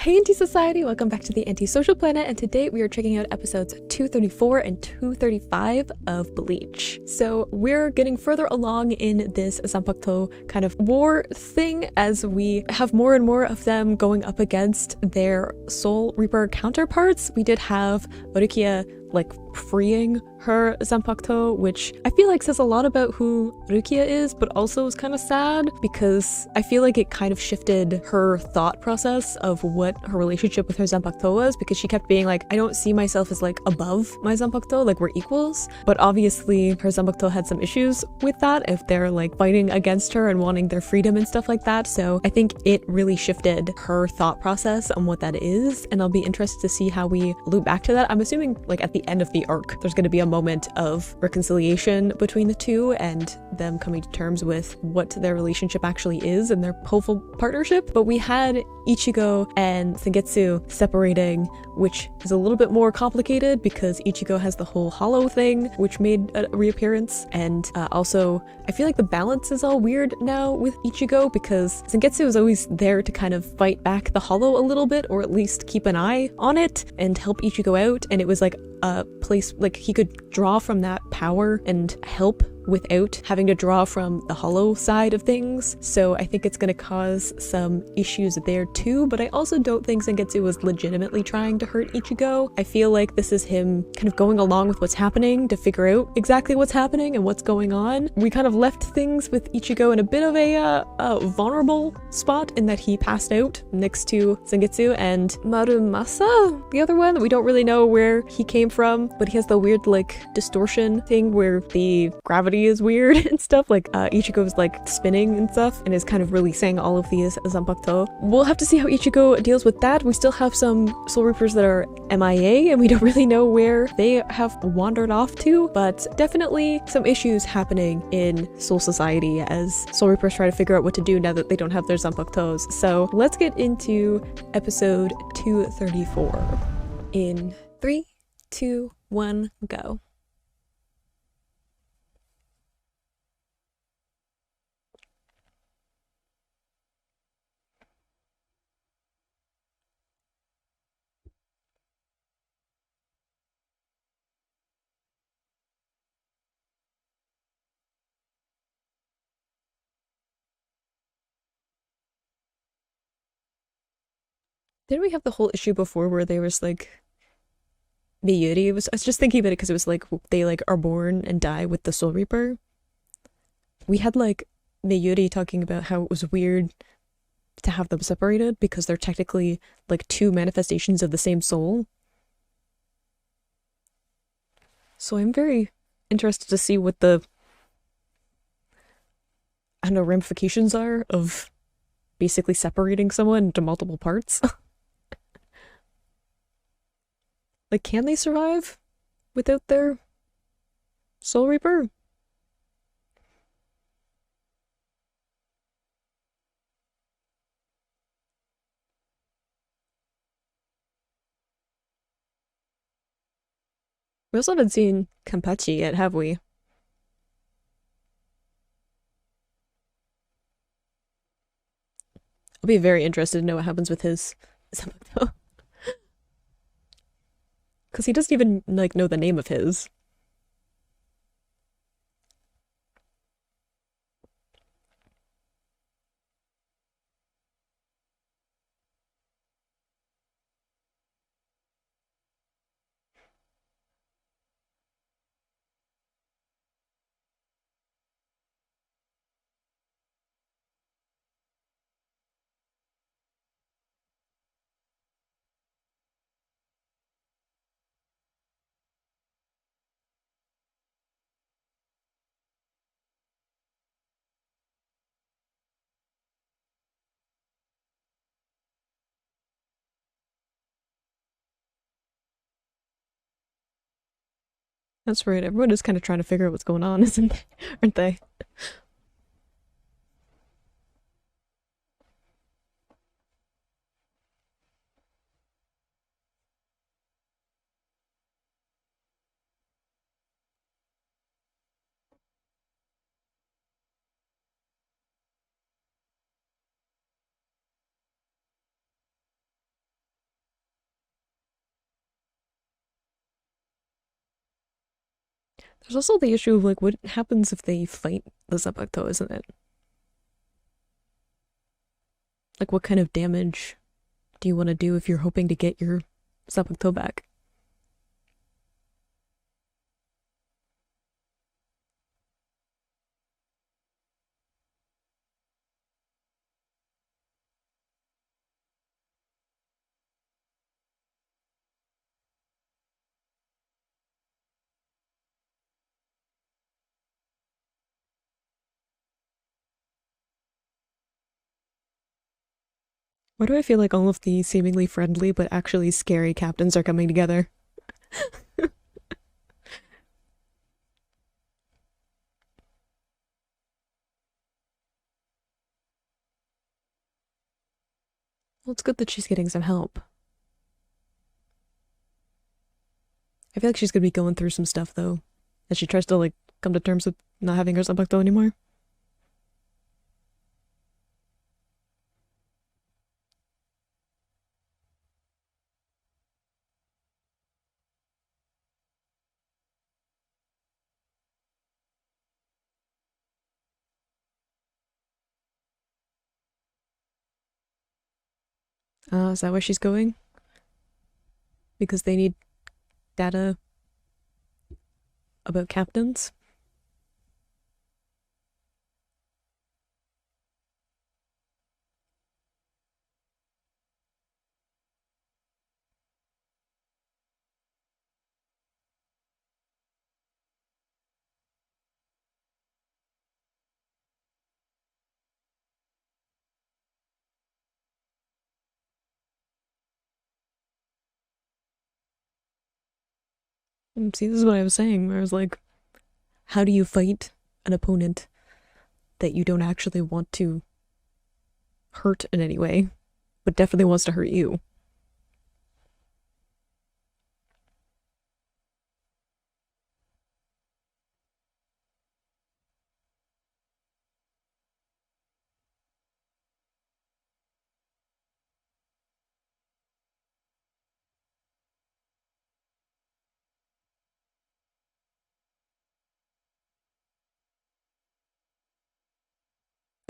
Hey Anti-Society, welcome back to the Anti-Social Planet, and today we are checking out episodes 234 and 235 of Bleach. So we're getting further along in this Zanpakuto kind of war thing as we have more and more of them going up against their Soul Reaper counterparts. We did have Rukia freeing her Zanpakuto, which I feel like says a lot about who Rukia is, but also is kind of sad because I feel like it kind of shifted her thought process of what her relationship with her Zanpakuto was, because she kept being like, I don't see myself as above my Zanpakuto, we're equals. But obviously her Zanpakuto had some issues with that if they're fighting against her and wanting their freedom and stuff like that. So I think it really shifted her thought process on what that is, and I'll be interested to see how we loop back to that. I'm assuming at the end of the arc there's going to be a moment of reconciliation between the two and them coming to terms with what their relationship actually is and their hopeful partnership. But we had Ichigo and Sengetsu separating, which is a little bit more complicated because Ichigo has the whole hollow thing, which made a reappearance, and also I feel like the balance is all weird now with Ichigo because Sengetsu is always there to kind of fight back the hollow a little bit, or at least keep an eye on it and help Ichigo out, and it was a place he could draw from that power and help without having to draw from the hollow side of things. So I think it's going to cause some issues there too, but I also don't think Sengetsu was legitimately trying to hurt Ichigo. I feel like this is him kind of going along with what's happening to figure out exactly what's happening and what's going on. We kind of left things with Ichigo in a bit of a vulnerable spot in that he passed out next to Sengetsu and Muramasa, the other one. We don't really know where he came from, but he has the weird distortion thing where the gravity is weird and stuff. Ichigo's spinning and stuff and is kind of releasing all of these Zanpakuto. We'll have to see how Ichigo deals with that. We still have some Soul Reapers that are MIA and we don't really know where they have wandered off to, but definitely some issues happening in Soul Society as Soul Reapers try to figure out what to do now that they don't have their Zanpakutos. So let's get into episode 234 in 3, 2, 1, go. Didn't we have the whole issue before where there was Miyuri? I was just thinking about it because it was they are born and die with the Soul Reaper. We had Miyuri talking about how it was weird to have them separated because they're technically two manifestations of the same soul. So I'm very interested to see what the, I don't know, ramifications are of basically separating someone into multiple parts. Can they survive without their Soul Reaper? We also haven't seen Kenpachi yet, have we? I'll be very interested to know what happens with his Zanpakuto. Because he doesn't even know the name of his. That's right, everyone is kind of trying to figure out what's going on, isn't they? Aren't they? There's also the issue of like what happens if they fight the Zanpakuto, isn't it? Like what kind of damage do you want to do if you're hoping to get your Zanpakuto back? Why do I feel like all of the seemingly friendly but actually scary captains are coming together? Well, it's good that she's getting some help. I feel like she's gonna be going through some stuff though, as she tries to like come to terms with not having her Zanpakuto anymore. Is that why she's going? Because they need data about captains? See, this is what I was saying, where I was like, how do you fight an opponent that you don't actually want to hurt in any way, but definitely wants to hurt you?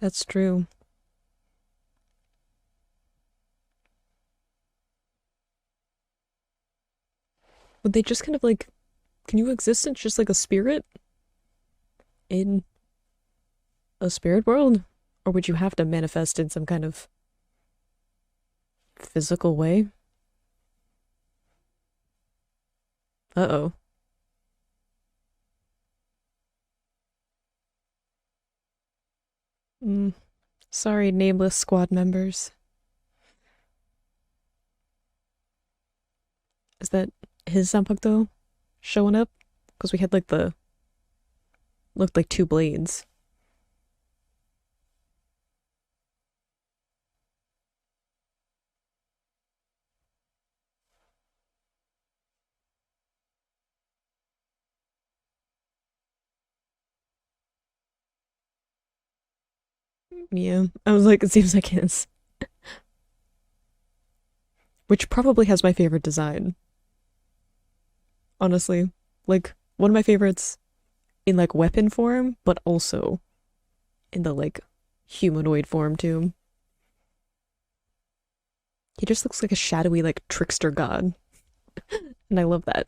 That's true. Would they just kind of like, can you exist in just like a spirit in a spirit world? Or would you have to manifest in some kind of physical way? Uh-oh. Mm, sorry, nameless squad members. Is that his Zanpakuto showing up? Because we had like the, looked like two blades. Yeah, I was like, it seems like his. Which probably has my favorite design, honestly. Like, one of my favorites in like weapon form, but also in the like humanoid form too. He just looks like a shadowy like trickster god, and I love that.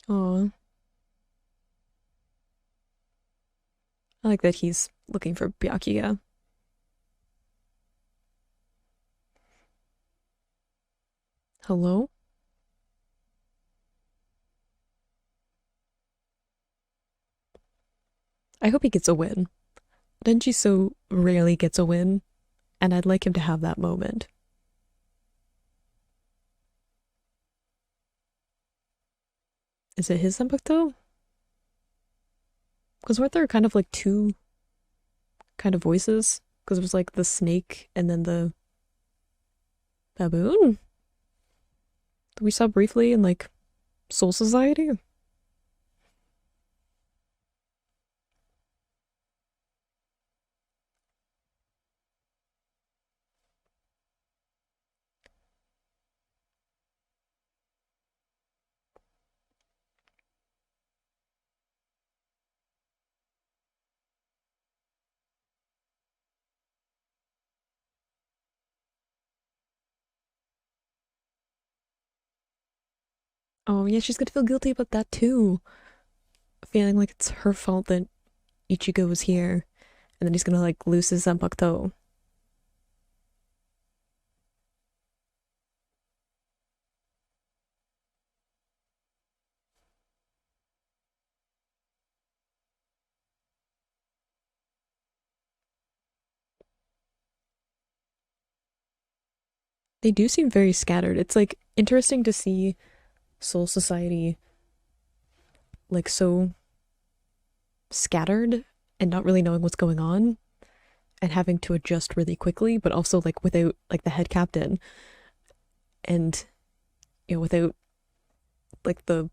Oh, I like that he's looking for Byakuya. Hello? I hope he gets a win. Denji so rarely gets a win, and I'd like him to have that moment. Is it his Zanpakuto? Because weren't there kind of like two kind of voices? Because it was like the snake and then the baboon that we saw briefly in like Soul Society. Oh yeah, she's gonna feel guilty about that too. Feeling like it's her fault that Ichigo was here, and then he's gonna like lose his Zanpakuto. They do seem very scattered. It's like interesting to see Soul Society like so scattered and not really knowing what's going on and having to adjust really quickly, but also like without like the head captain and without like their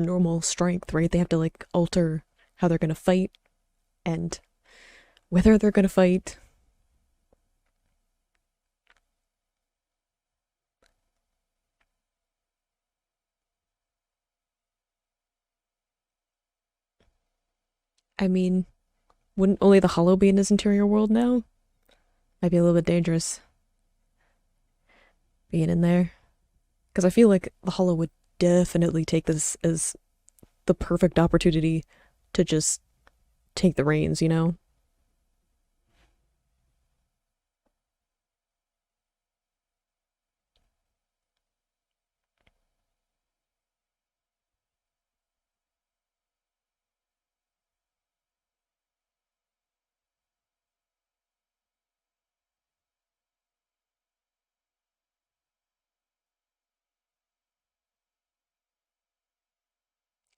normal strength, right? They have to like alter how they're gonna fight and whether they're gonna fight. I mean, wouldn't only the Hollow be in his interior world now? Might be a little bit dangerous being in there. Because I feel like the Hollow would definitely take this as the perfect opportunity to just take the reins, you know?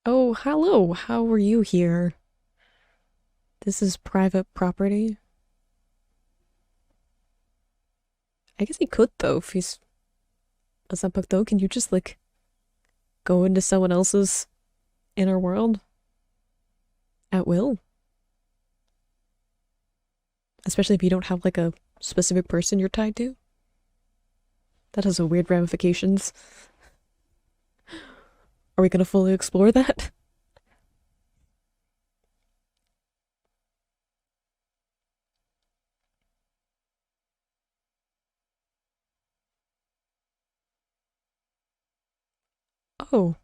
Oh, hello. How are you here? This is private property. I guess he could though if he's a Zanpakuto. Can you just like go into someone else's inner world at will? Especially if you don't have like a specific person you're tied to? That has a weird ramifications. Are we gonna fully explore that? Oh,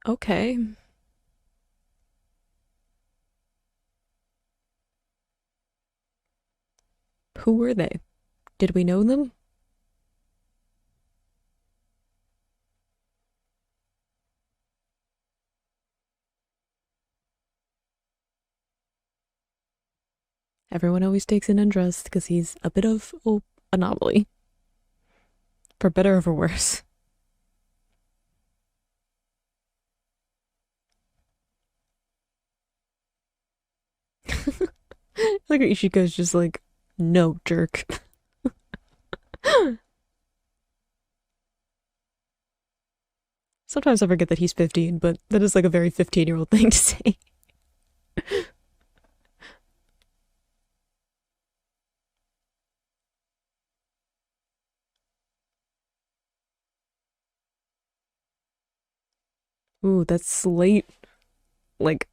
okay. Who were they? Did we know them? Everyone always takes an undressed because he's a bit of an anomaly, for better or for worse. Like Ichigo's just like, no, jerk. Sometimes I forget that he's 15, but that is like a very 15-year-old thing to say. Ooh, that slight, like,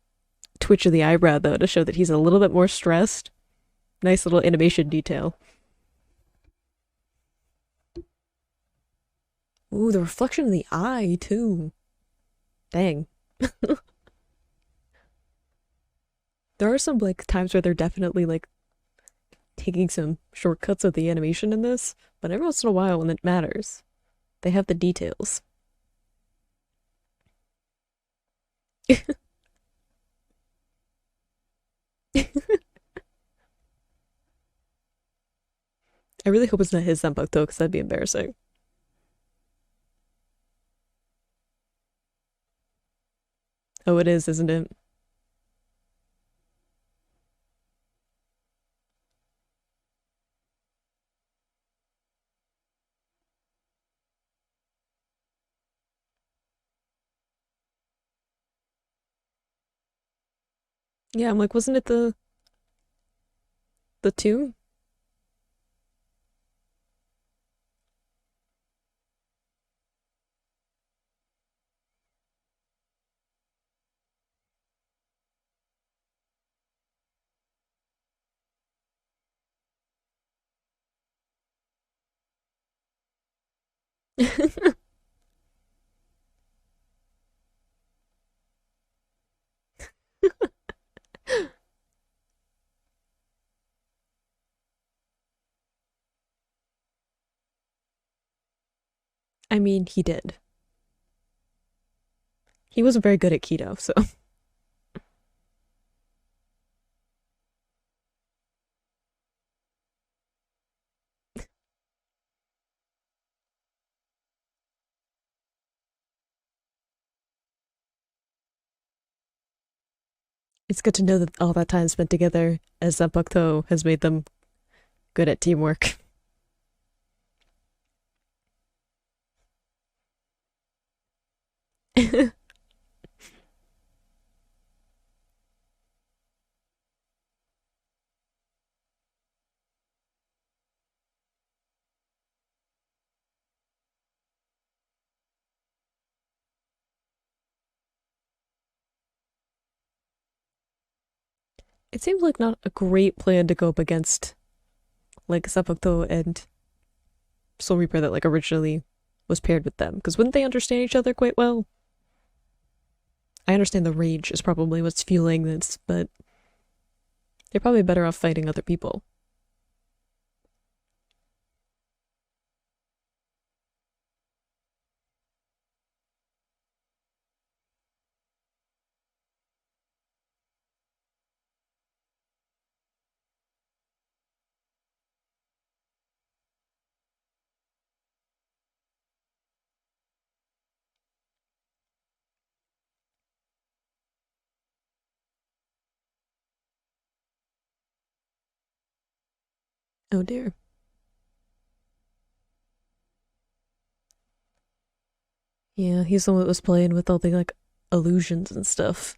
twitch of the eyebrow, though, to show that he's a little bit more stressed. Nice little animation detail. Ooh, the reflection of the eye, too. Dang. There are some, like, times where they're definitely, like, taking some shortcuts of the animation in this, but every once in a while, when it matters, they have the details. I really hope it's not his Zanpakuto, because that'd be embarrassing. Oh, it is, isn't it? Yeah, I'm like, wasn't it the two? I mean, he did. He wasn't very good at keto, so it's good to know that all that time spent together as Zanpakuto has made them good at teamwork. It seems like not a great plan to go up against like Zanpakuto and Soul Reaper that like originally was paired with them, because wouldn't they understand each other quite well? I understand the rage is probably what's fueling this, but they're probably better off fighting other people. Oh dear. Yeah, he's the one that was playing with all the like illusions and stuff.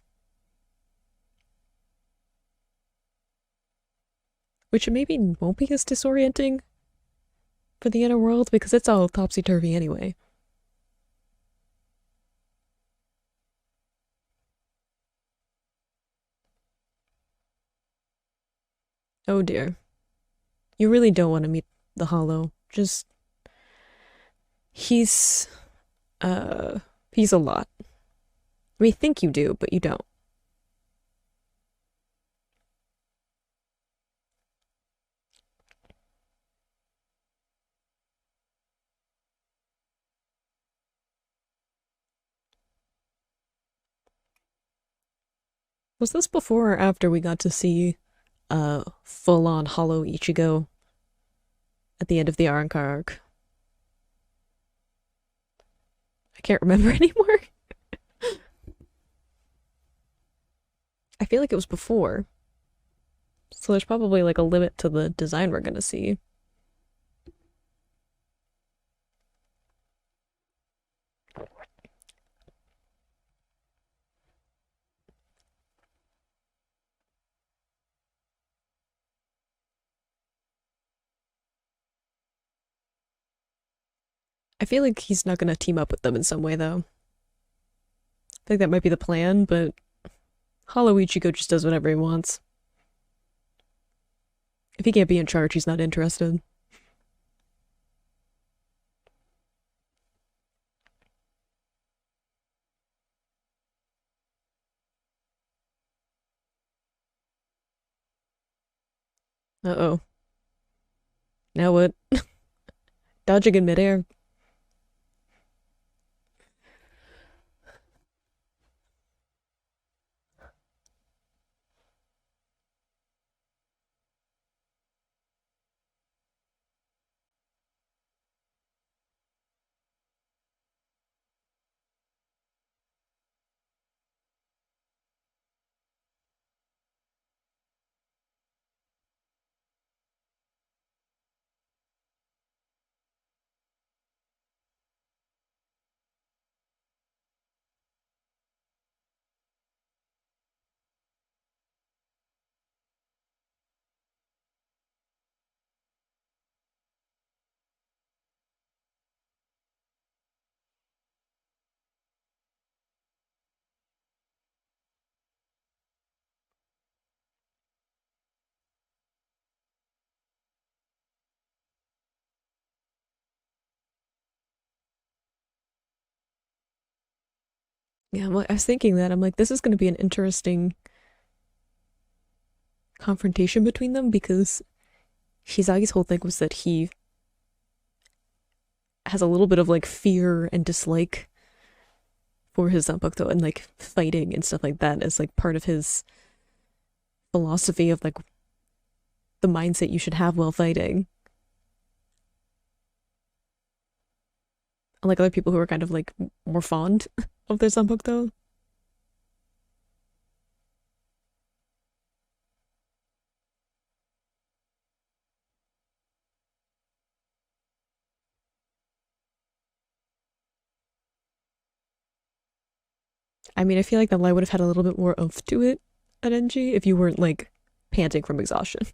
Which maybe won't be as disorienting for the inner world because it's all topsy turvy anyway. Oh dear. You really don't want to meet the Hollow. Just he's uh he's a lot. I mean think you do, but you don't. Was this before or after we got to see full on Hollow Ichigo at the end of the Arrancar arc? I can't remember anymore. I feel like it was before. So there's probably like a limit to the design we're gonna see. I feel like he's not gonna team up with them in some way though. I think that might be the plan, but Hollow Ichigo just does whatever he wants. If he can't be in charge, he's not interested. Uh-oh. Now what? Dodging in midair. Yeah, well, I was thinking that. I'm like, this is gonna be an interesting confrontation between them because Shizagi's whole thing was that he has a little bit of like fear and dislike for his Zanpakuto and like fighting and stuff like that as like part of his philosophy of like the mindset you should have while fighting. Unlike other people who are kind of like more fond of their Zanpakuto. I mean, I feel like that lie would have had a little bit more oomph to it at Renji if you weren't like panting from exhaustion.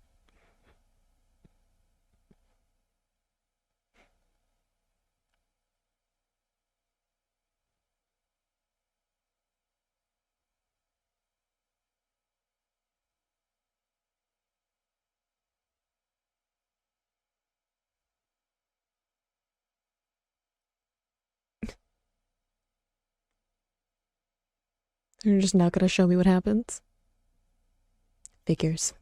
You're just not gonna show me what happens. Figures.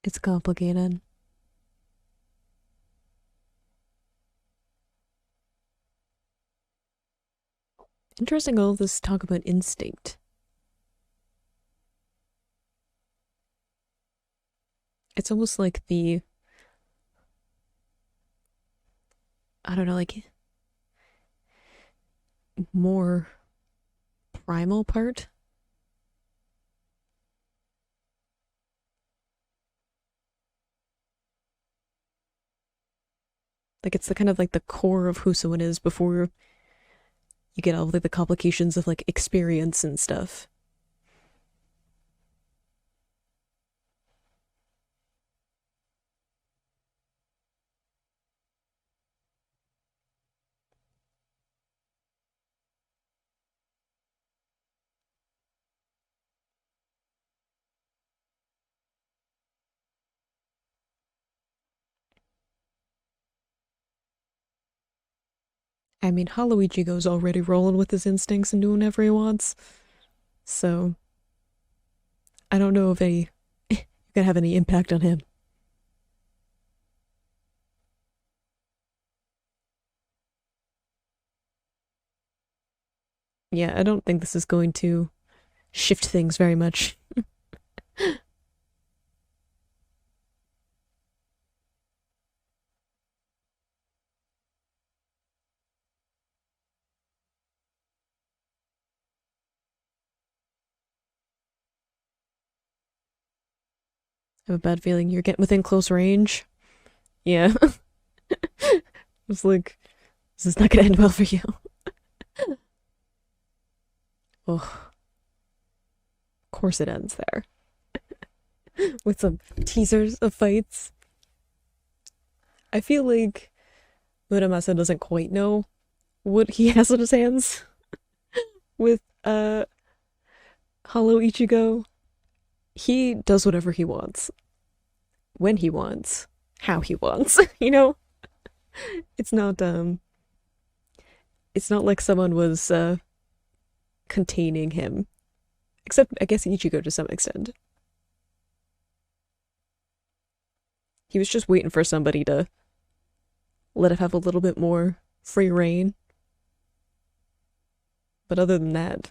It's complicated. Interesting all this talk about instinct. It's almost like the, I don't know, like more primal part. Like it's the kind of like the core of who someone is before you get all like the complications of like experience and stuff. I mean, Hollow Ichigo's already rolling with his instincts and doing whatever he wants. So I don't know if any gonna have any impact on him. Yeah, I don't think this is going to shift things very much. I have a bad feeling you're getting within close range. Yeah. I was like, this is not gonna end well for you. Oh, of course it ends there. With some teasers of fights. I feel like Muramasa doesn't quite know what he has on his hands with Hollow Ichigo. He does whatever he wants, when he wants, how he wants, you know? It's not it's not like someone was containing him. Except I guess Ichigo to some extent. He was just waiting for somebody to let him have a little bit more free reign. But other than that,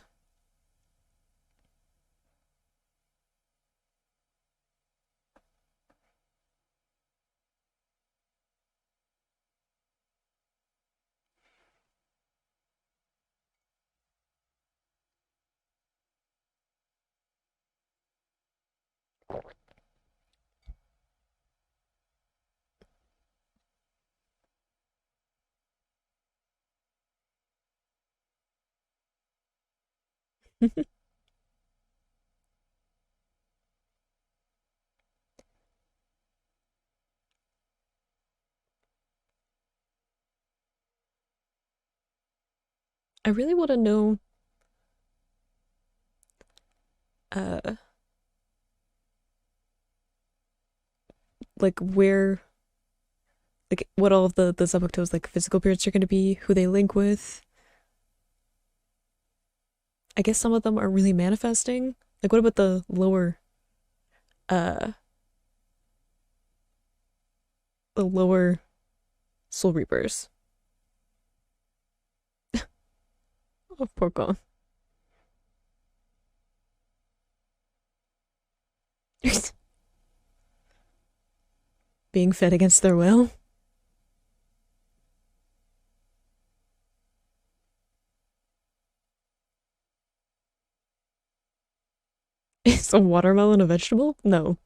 I really want to know uh like where like what all of the Zanpakuto's like physical appearance are going to be, who they link with. I guess some of them are really manifesting. Like what about uh the lower Soul Reapers? Oh, poor Gon. Being fed against their will. Is a watermelon a vegetable? No.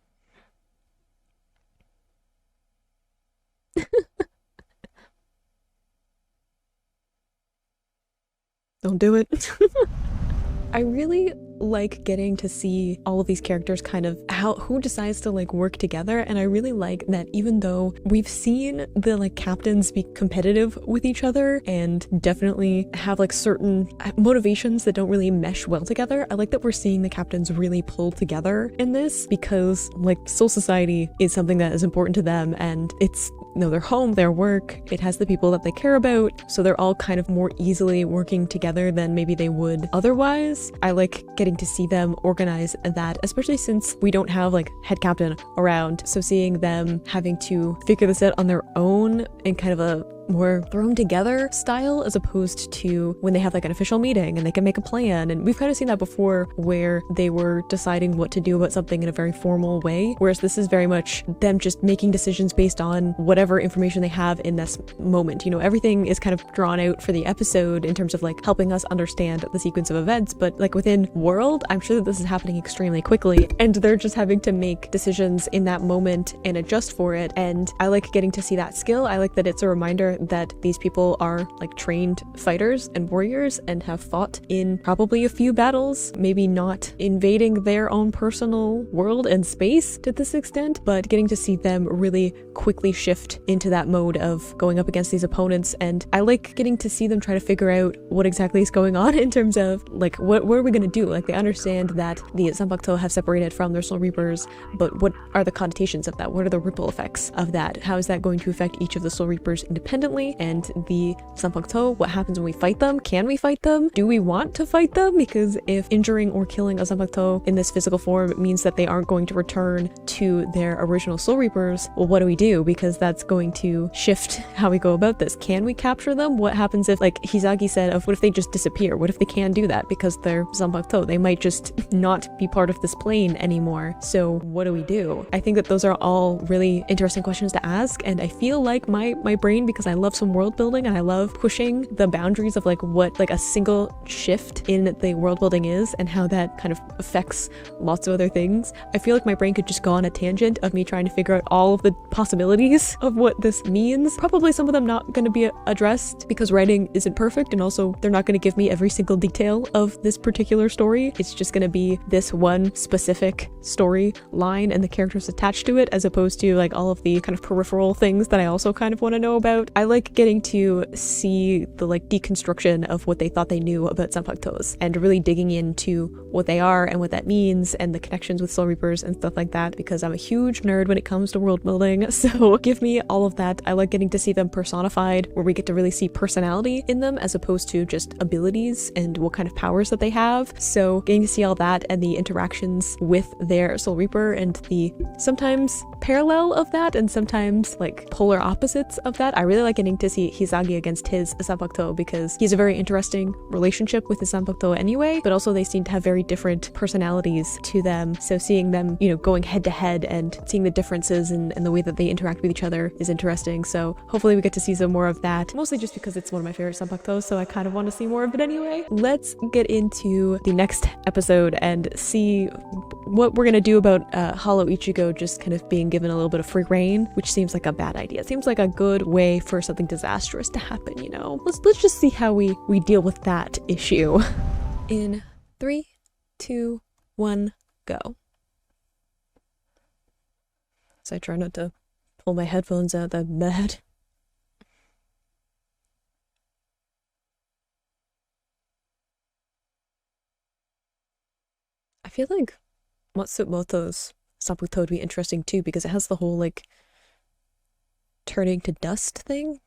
Don't do it. I really like getting to see all of these characters kind of who decides to like work together, and I really like that even though we've seen the like captains be competitive with each other and definitely have like certain motivations that don't really mesh well together, I like that we're seeing the captains really pull together in this, because like Soul Society is something that is important to them, and it's their home, their work, it has the people that they care about, so they're all kind of more easily working together than maybe they would otherwise. I like getting to see them organize that, especially since we don't have like head captain around, so seeing them having to figure this out on their own in kind of a more thrown together style, as opposed to when they have like an official meeting and they can make a plan. And we've kind of seen that before where they were deciding what to do about something in a very formal way, whereas this is very much them just making decisions based on whatever information they have in this moment. Everything is kind of drawn out for the episode in terms of like helping us understand the sequence of events, but like within world, I'm sure that this is happening extremely quickly and they're just having to make decisions in that moment and adjust for it. And I like getting to see that skill. I like that it's a reminder that these people are like trained fighters and warriors and have fought in probably a few battles, maybe not invading their own personal world and space to this extent, but getting to see them really quickly shift into that mode of going up against these opponents. And I like getting to see them try to figure out what exactly is going on in terms of like what are we going to do. Like they understand that the Zanpakuto have separated from their Soul Reapers, but what are the connotations of that? What are the ripple effects of that? How is that going to affect each of the Soul Reapers independently? And the Zanpakuto, what happens when we fight them? Can we fight them? Do we want to fight them? Because if injuring or killing a Zanpakuto in this physical form means that they aren't going to return to their original Soul Reapers, well, what do we do? Because that's going to shift how we go about this. Can we capture them? What happens if, like Hisagi said, what if they just disappear? What if they can do that because they're Zanpakuto? They might just not be part of this plane anymore. So what do we do? I think that those are all really interesting questions to ask, and I feel like my brain, because I love some world building and I love pushing the boundaries of like what like a single shift in the world building is and how that kind of affects lots of other things. I feel like my brain could just go on a tangent of me trying to figure out all of the possibilities of what this means. Probably some of them not going to be addressed because writing isn't perfect, and also they're not going to give me every single detail of this particular story. It's just going to be this one specific story line and the characters attached to it, as opposed to like all of the kind of peripheral things that I also kind of want to know about. I like getting to see the like deconstruction of what they thought they knew about Zanpakutos and really digging into what they are and what that means and the connections with Soul Reapers and stuff like that, because I'm a huge nerd when it comes to world building. So give me all of that. I like getting to see them personified, where we get to really see personality in them as opposed to just abilities and what kind of powers that they have. So getting to see all that and the interactions with their Soul Reaper and the sometimes parallel of that and sometimes like polar opposites of that. I really like getting to see Hisagi against his Zanpakuto, because he's a very interesting relationship with his Zanpakuto anyway, but also they seem to have very different personalities to them. So seeing them, going head to head and seeing the differences and the way that they interact with each other is interesting. So hopefully we get to see some more of that, mostly just because it's one of my favorite Zanpakutos, so I kind of want to see more of it anyway. Let's get into the next episode and see what we're gonna do about Hollow Ichigo just kind of being given a little bit of free reign, which seems like a bad idea. It seems like a good way for something disastrous to happen, Let's just see how we deal with that issue. In 3, 2, 1, go. So I try not to pull my headphones out that bad. I feel like Matsumoto's Samputo would be interesting too because it has the whole like turning to dust thing.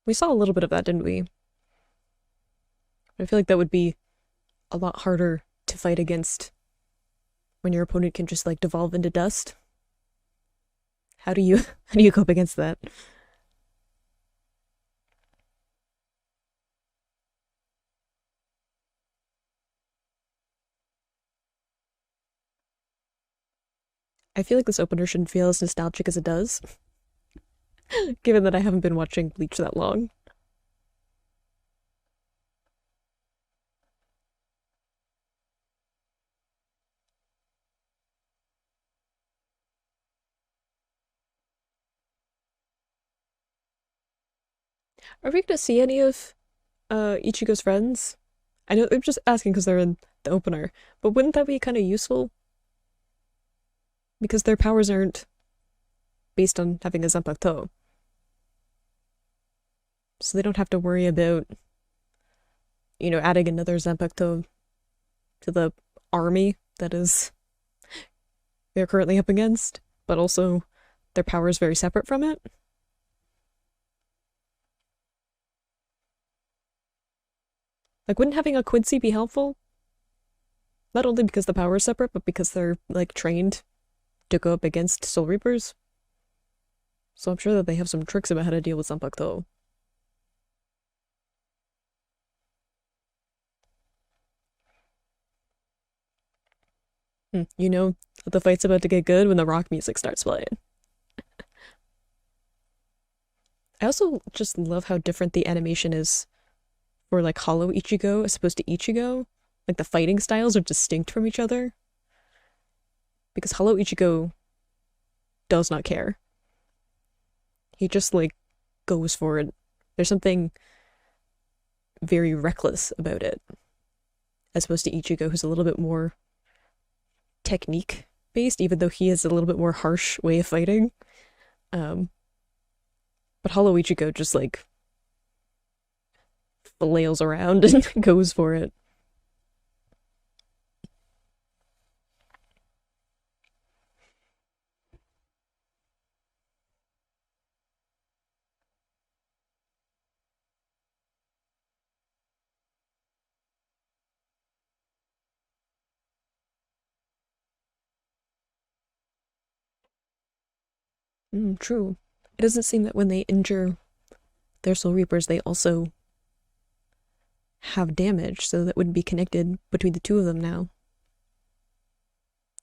We saw a little bit of that, didn't we? I feel like that would be a lot harder to fight against when your opponent can just like devolve into dust. How do you how do you cope against that? I feel like this opener shouldn't feel as nostalgic as it does, given that I haven't been watching Bleach that long. Are we gonna see any of Ichigo's friends? I know I'm just asking because they're in the opener, but wouldn't that be kind of useful? Because their powers aren't based on having a Zanpakuto, so they don't have to worry about, adding another Zanpakuto to the army that is they're currently up against, but also their power is very separate from it. Like, wouldn't having a Quincy be helpful? Not only because the power is separate, but because they're, like, trained to go up against Soul Reapers. So I'm sure that they have some tricks about how to deal with Zanpakuto. You know the fight's about to get good when the rock music starts playing. I also just love how different the animation is for like Hollow Ichigo as opposed to Ichigo. Like the fighting styles are distinct from each other. Because Hollow Ichigo does not care. He just like goes for it. There's something very reckless about it. As opposed to Ichigo, who's a little bit more technique based, even though he has a little bit more harsh way of fighting. Um, but Hollow Ichigo just like flails around and goes for it. True. It doesn't seem that when they injure their Soul Reapers, they also have damage, so that wouldn't be connected between the two of them now.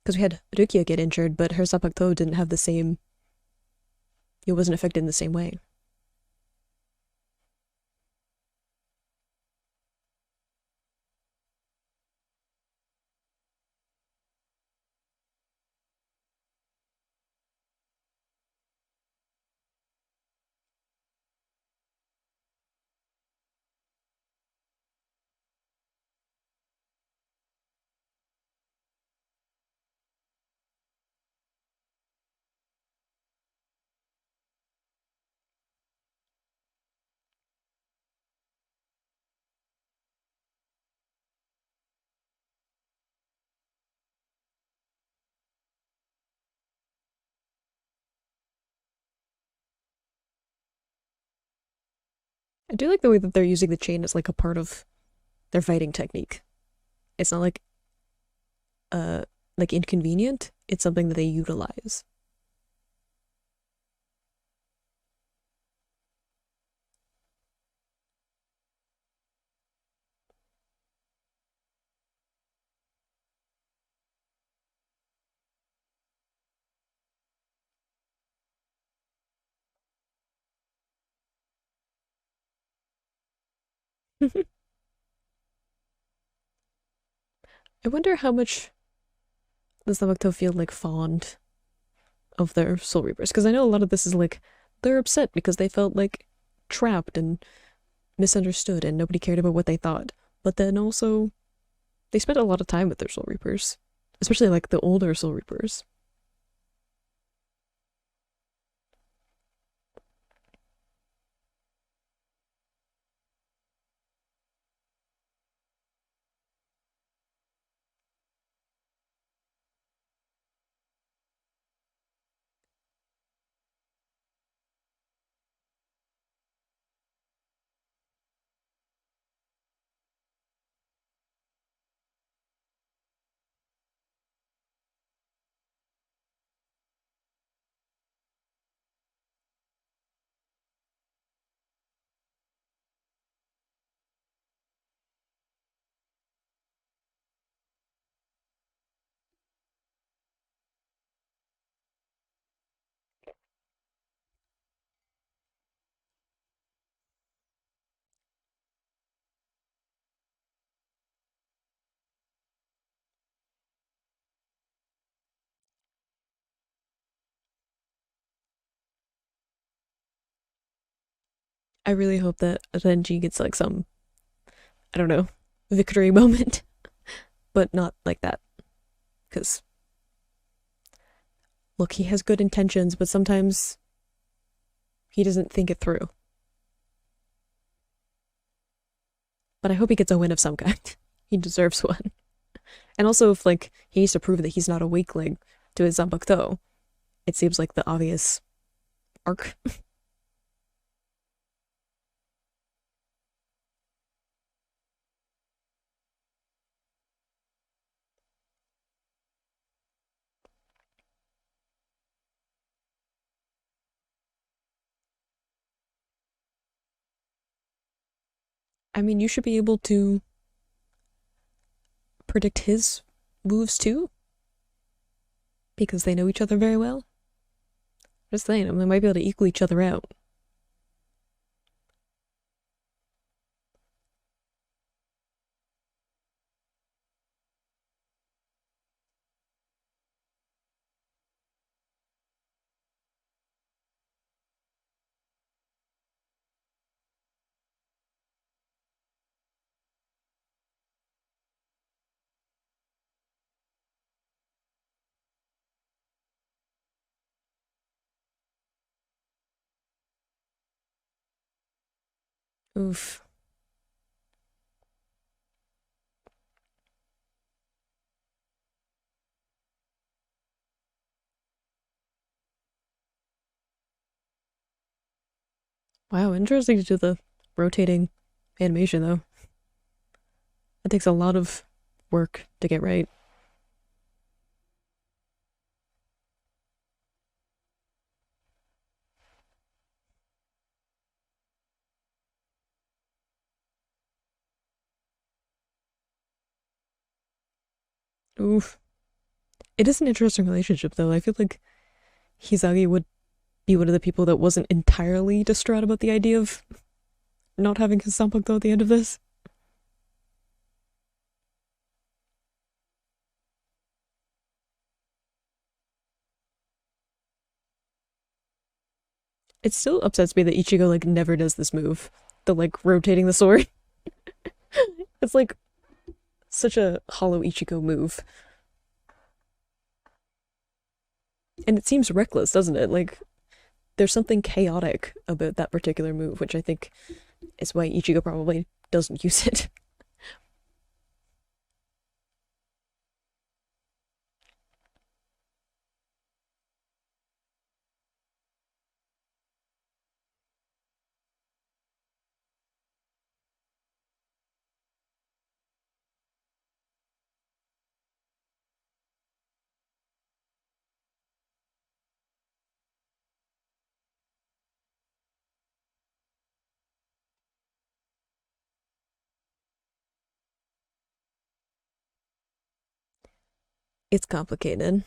Because we had Rukia get injured, but her Zapakto didn't have the same. It wasn't affected in the same way. I do like the way that they're using the chain as like a part of their fighting technique. It's not uh like inconvenient. It's something that they utilize. I wonder how much does Namakto feel like fond of their Soul Reapers? Because I know a lot of this is like they're upset because they felt like trapped and misunderstood and nobody cared about what they thought. But then also they spent a lot of time with their Soul Reapers, especially like the older Soul Reapers. I really hope that Renji gets like some, I don't know, victory moment, but not like that. Because, look, he has good intentions, but sometimes he doesn't think it through. But I hope he gets a win of some kind. He deserves one. And also, if like he needs to prove that he's not a weakling to his Zanpakuto, it seems like the obvious arc. I mean, you should be able to predict his moves too, because they know each other very well. Just saying, I mean, they might be able to equal each other out. Oof. Wow, interesting to do the rotating animation though. It takes a lot of work to get right. Oof. It is an interesting relationship though. I feel like Hisagi would be one of the people that wasn't entirely distraught about the idea of not having his Sanpakuto at the end of this. It still upsets me that Ichigo like never does this move. The like rotating the sword. It's like such a hollow Ichigo move. And it seems reckless, doesn't it? Like there's something chaotic about that particular move, which I think is why Ichigo probably doesn't use it. It's complicated.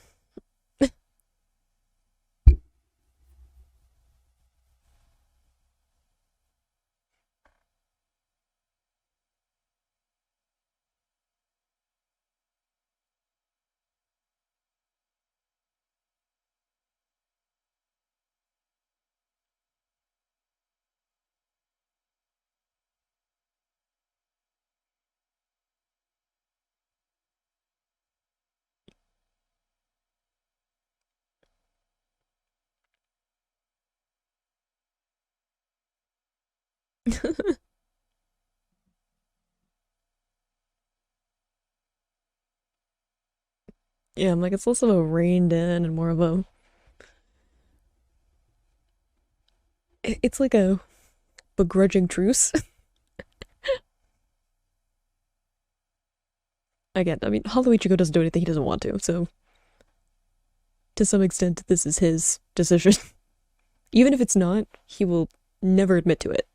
Yeah, I'm like it's less of a reined in and more of a it's like a begrudging truce. Again, I mean Hollow Ichigo doesn't do anything he doesn't want to, so to some extent this is his decision. Even if it's not, he will never admit to it.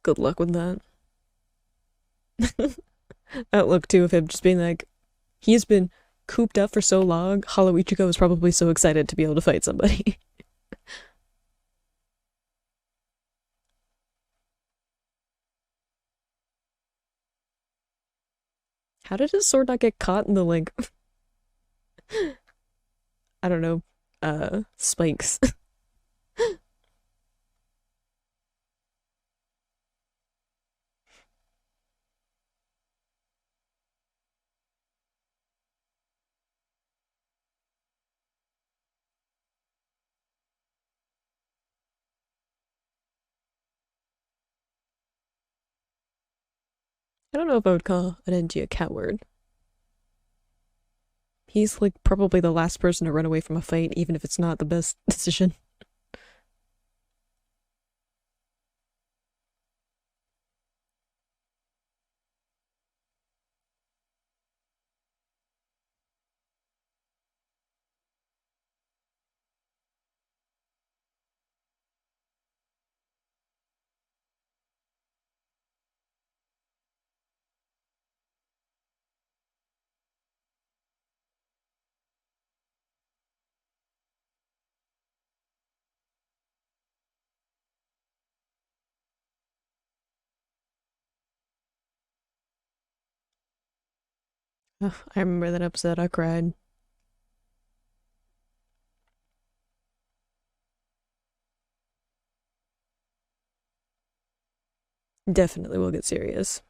Good luck with that. Outlook too of him just being like, he's been cooped up for so long, Hollow Ichigo was probably so excited to be able to fight somebody. How did his sword not get caught in the, like, I don't know, spikes? I don't know if I would call Renji a coward. He's, like, probably the last person to run away from a fight, even if it's not the best decision. Ugh, I remember that episode, I cried. Definitely will get serious.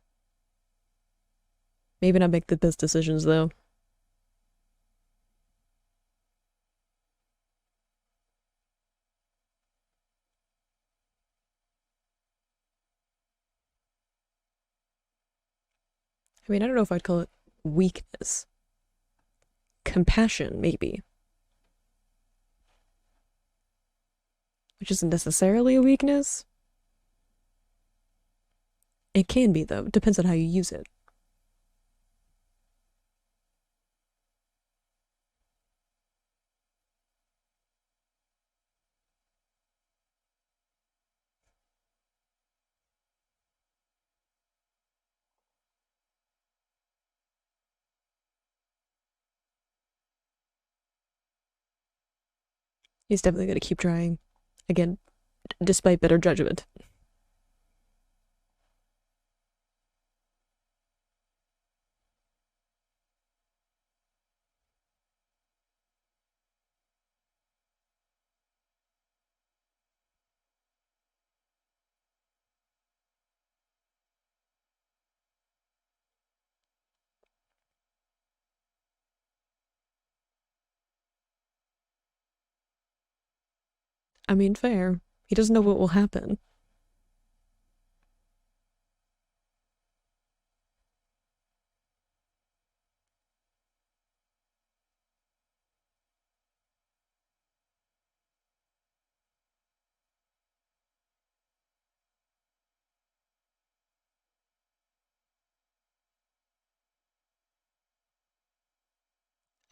Maybe not make the best decisions, though. I mean, I don't know if I'd call it weakness. Compassion, maybe. Which isn't necessarily a weakness. It can be, though. It depends on how you use it. He's definitely going to keep trying. Again, despite better judgment. I mean, fair. He doesn't know what will happen.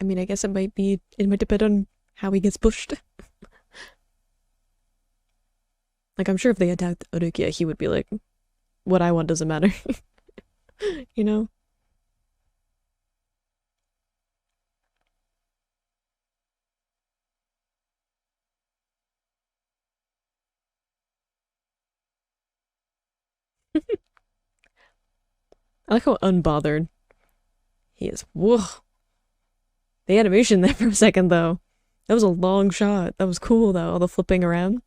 I mean, I guess it might depend on how he gets pushed. Like, I'm sure if they attacked Orukia, he would be like, what I want doesn't matter. You know? I like how unbothered he is. Whoa. The animation there for a second, though. That was a long shot. That was cool, though, all the flipping around.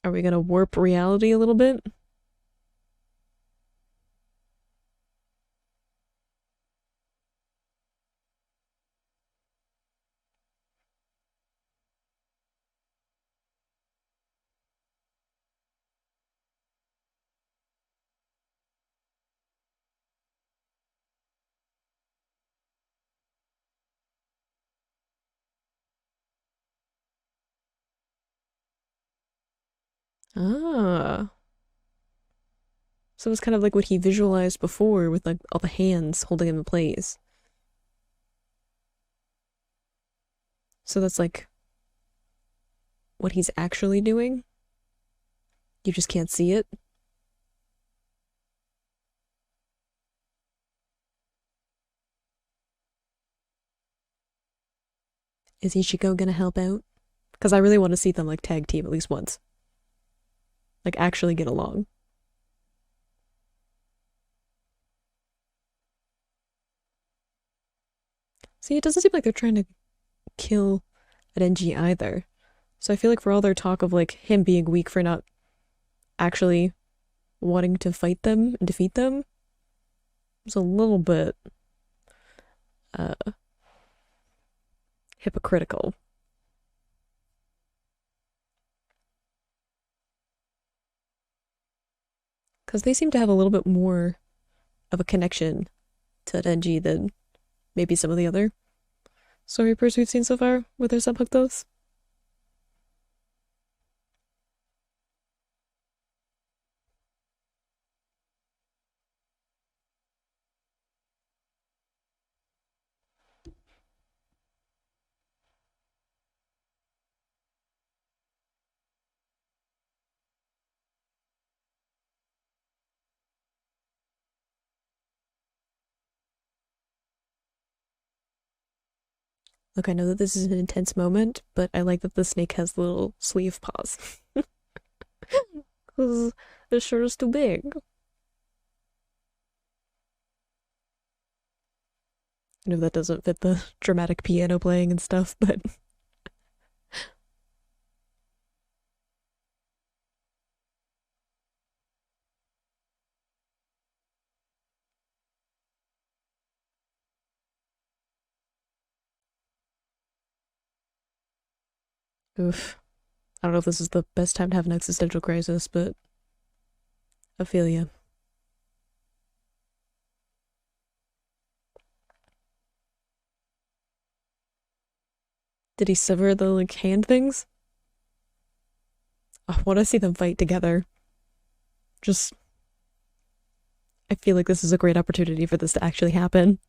Are we gonna warp reality a little bit? Ah. So it's kind of like what he visualized before with like all the hands holding him in place. So that's like what he's actually doing. You just can't see it. Is Ichigo gonna help out? Because I really want to see them like tag team at least once. Like actually get along. See, it doesn't seem like they're trying to kill Renji either. So I feel like for all their talk of like him being weak for not actually wanting to fight them and defeat them, it's a little bit uh hypocritical. Because they seem to have a little bit more of a connection to Renji than maybe some of the other story pairs we've seen so far with their subhactos. Look, I know that this is an intense moment, but I like that the snake has little sleeve paws. Because the shirt is too big. I know that doesn't fit the dramatic piano playing and stuff, but oof. I don't know if this is the best time to have an existential crisis, but I feel ya. Did he sever the like hand things? I want to see them fight together. Just, I feel like this is a great opportunity for this to actually happen,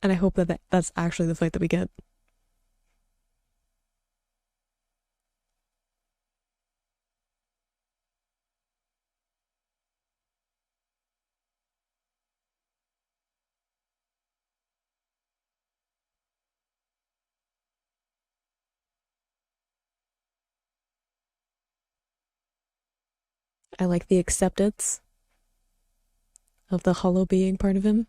and I hope that that's actually the fight that we get. I like the acceptance of the hollow being part of him.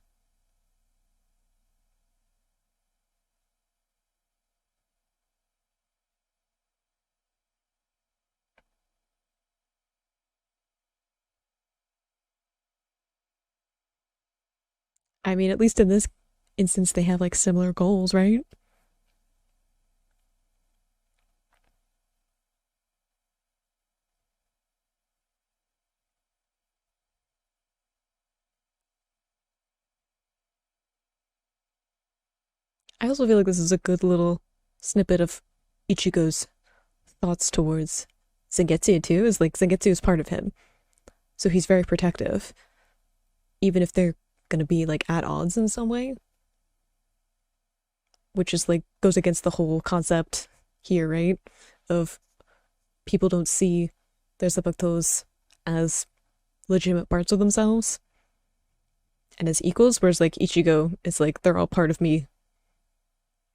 I mean, at least in this instance, they have like similar goals, right? I also feel like this is a good little snippet of Ichigo's thoughts towards Zangetsu too. Is like Zangetsu is part of him, so he's very protective, even if they're gonna be like at odds in some way, which is like goes against the whole concept here, right? Of people don't see their sabactos as legitimate parts of themselves and as equals, whereas like Ichigo is like they're all part of me,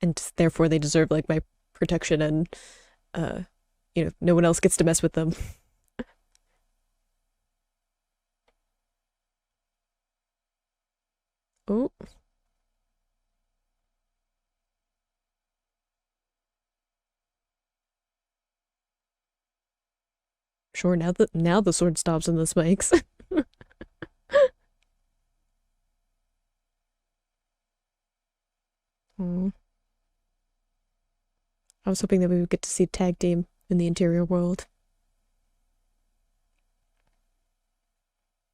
and therefore they deserve like my protection, and uh, no one else gets to mess with them. Oh, sure. Now the sword stops and the spikes. Oh, I was hoping that we would get to see a tag team in the interior world.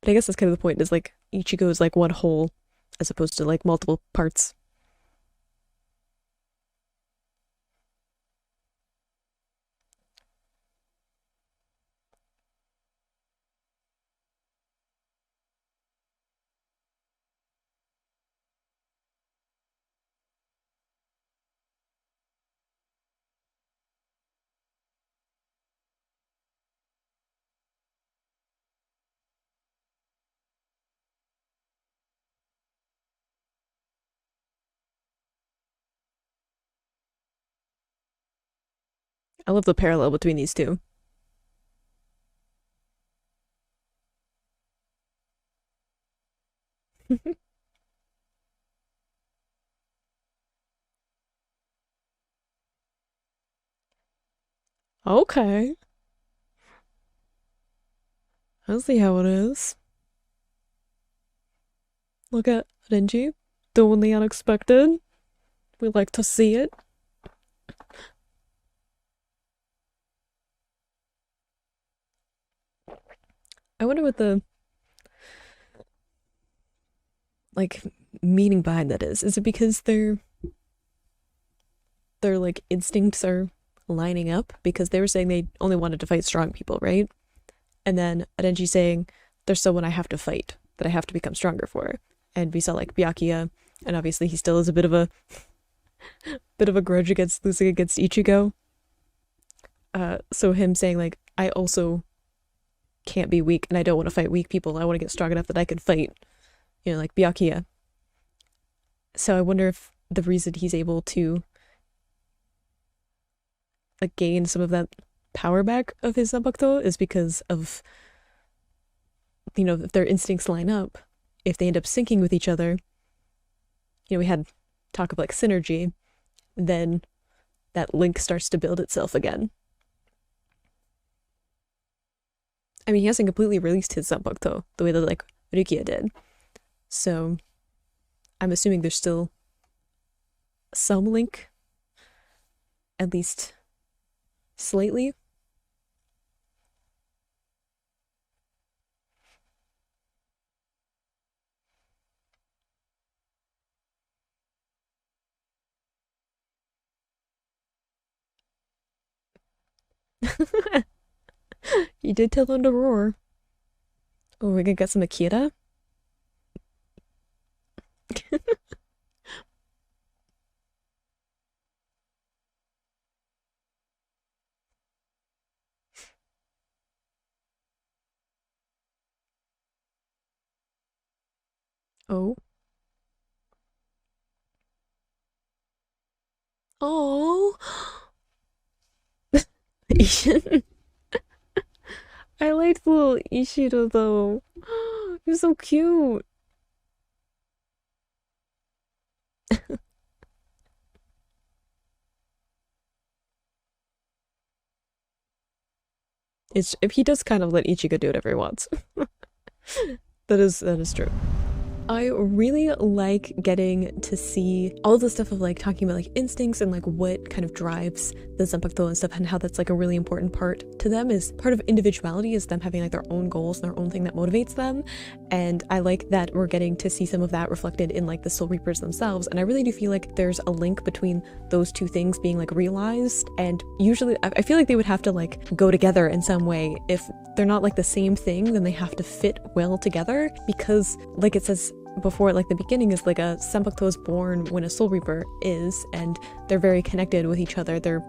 But I guess that's kind of the point, is like Ichigo is like one whole as opposed to like multiple parts. I love the parallel between these two. Okay, I see how it is. Look at Renji doing the unexpected. We like to see it. I wonder what the like meaning behind that is. Is it because their like instincts are lining up? Because they were saying they only wanted to fight strong people, right? And then Renji saying there's someone I have to fight that I have to become stronger for. And we saw like Byakuya, and obviously he still is a bit of a grudge against losing against Ichigo. So him saying like I also can't be weak and I don't want to fight weak people. I want to get strong enough that I can fight, like Byakuya. So I wonder if the reason he's able to like gain some of that power back of his Zanpakuto is because of if their instincts line up, if they end up syncing with each other, we had talk of like synergy, then that link starts to build itself again. I mean, he hasn't completely released his Zanpakuto the way that like Rukia did. So I'm assuming there's still some link, at least slightly. You did tell him to roar. Oh, we're gonna get some Akira? Oh. Oh. Ishin. I liked little Ishiro though. He was so cute. It's if he does kind of let Ichigo do whatever he wants. That is true. I really like getting to see all the stuff of like talking about like instincts and like what kind of drives the Zanpakuto and stuff, and how that's like a really important part to them, is part of individuality, is them having like their own goals and their own thing that motivates them. And I like that we're getting to see some of that reflected in like the Soul Reapers themselves. And I really do feel like there's a link between those two things being like realized, and usually I feel like they would have to like go together in some way. If they're not like the same thing, then they have to fit well together, because like it says before, like the beginning is like a Zanpakuto is born when a Soul Reaper is, and they're very connected with each other. They're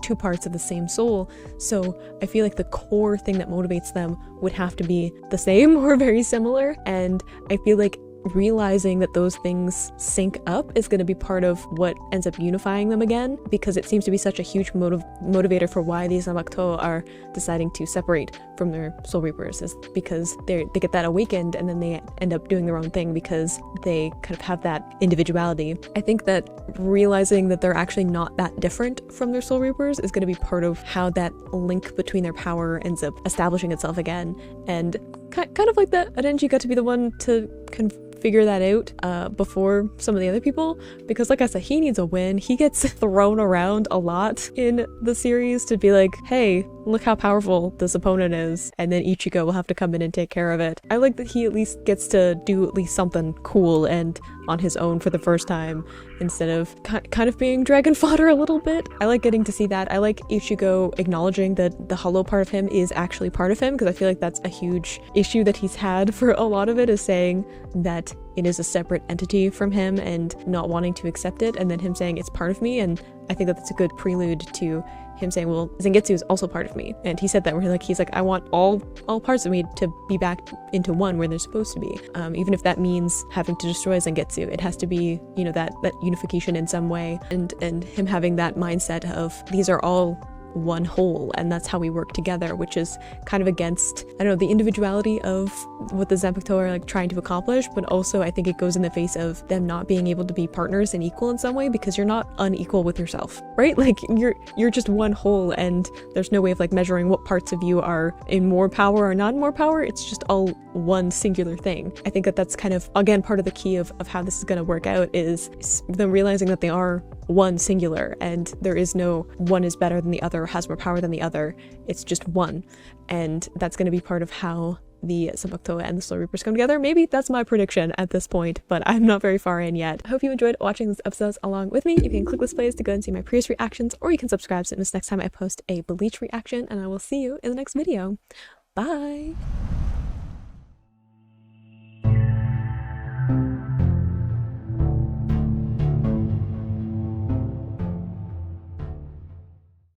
two parts of the same soul. So I feel like the core thing that motivates them would have to be the same or very similar. And I feel like realizing that those things sync up is going to be part of what ends up unifying them again, because it seems to be such a huge motivator for why these Zanpakuto are deciding to separate from their Soul Reapers, is because they get that awakened, and then they end up doing their own thing because they kind of have that individuality. I think that realizing that they're actually not that different from their Soul Reapers is going to be part of how that link between their power ends up establishing itself again. And kind of like that Renji got to be the one to figure that out before some of the other people, because like I said, he needs a win. He gets thrown around a lot in the series to be like, hey, look how powerful this opponent is, and then Ichigo will have to come in and take care of it. I like that he at least gets to do at least something cool and on his own for the first time, instead of kind of being dragon fodder a little bit. I like getting to see that. I like Ichigo acknowledging that the hollow part of him is actually part of him, because I feel like that's a huge issue that he's had for a lot of it, is saying that it is a separate entity from him and not wanting to accept it, and then him saying it's part of me. And I think that that's a good prelude to him saying, well, Zangetsu is also part of me. And he said that where he's like, I want all parts of me to be back into one where they're supposed to be. Even if that means having to destroy Zangetsu, it has to be, that unification in some way. And him having that mindset of these are all one whole, and that's how we work together, which is kind of against, I don't know, the individuality of what the Zanpakuto are like trying to accomplish, but also I think it goes in the face of them not being able to be partners and equal in some way, because you're not unequal with yourself, right? Like you're just one whole, and there's no way of like measuring what parts of you are in more power or not more power. It's just all one singular thing. I think that that's kind of, again, part of the key of how this is going to work out is them realizing that they are one singular, and there is no one is better than the other, has more power than the other. It's just one, and that's going to be part of how the Zanpakuto and the Slow Reapers come together. Maybe that's my prediction at this point, but I'm not very far in yet. I hope you enjoyed watching these episodes along with me. You can click this playlist to go and see my previous reactions, or you can subscribe so you miss next time I post a Bleach reaction, and I will see you in the next video. Bye!